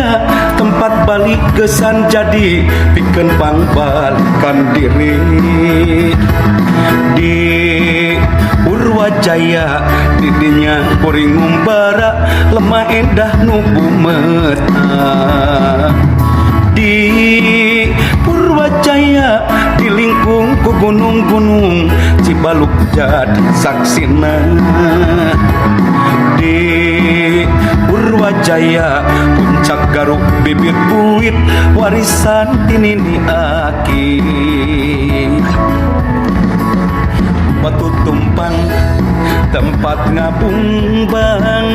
Jaya tempat balik gesan jadi pikeun pangbalikan diri di Purwajaya didinya kuring ngumbara lemah endah nu bumeta di Purwajaya dilingkung ku gunung-gunung Cibaluk jadi saksina di Purwajaya puncak garuk bibit buit warisan tinini aki batu tumpang tempat ngabungbang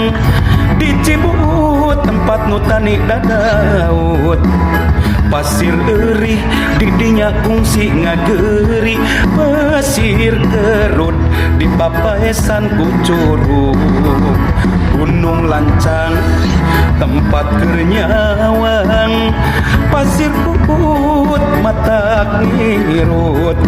di Cibut tempat nutani dadaut pasir eurih didinya kungsi ngageri pasir kerut di papaesan kucurug gunung lancang tempat kernyawang pasir puput mata ngirut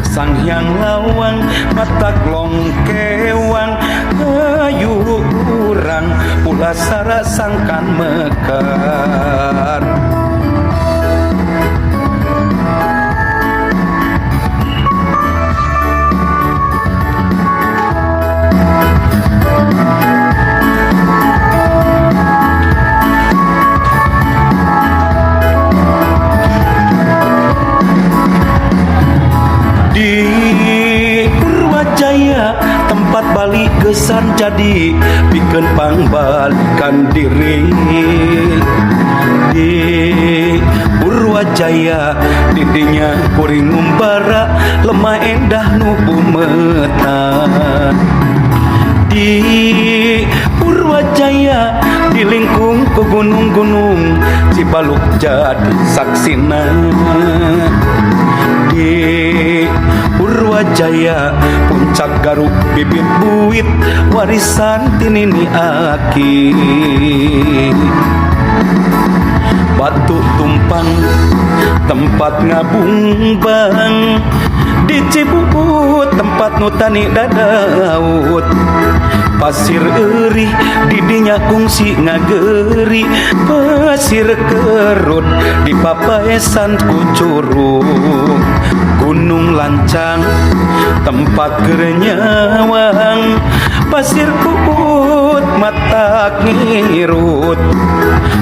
sang hyang lawang mata longkewang ayu urang pula sara sangkan mekar tempat balik gesan jadi pikeun pangbalikan diri di Purwajaya didinya kuring ngumbara lemah endah nu bumeta di Purwajaya dilingkung ku gunung-gunung Cibaluk jadi saksina di Purwajaya puncak garuk bibit buit warisan tinini aki batu tumpang tempat ngabungbang di Cibut tempat nutani dadaut pasir eurih didinya kungsi ngageri pasir kerut di papaesan kucurug gunung lancang tempat kernyawang pasir puput mata ngirut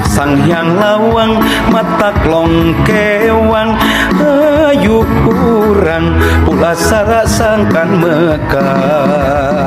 sang hyang lawang mata longkewang ayu urang pula sara sangkan mekar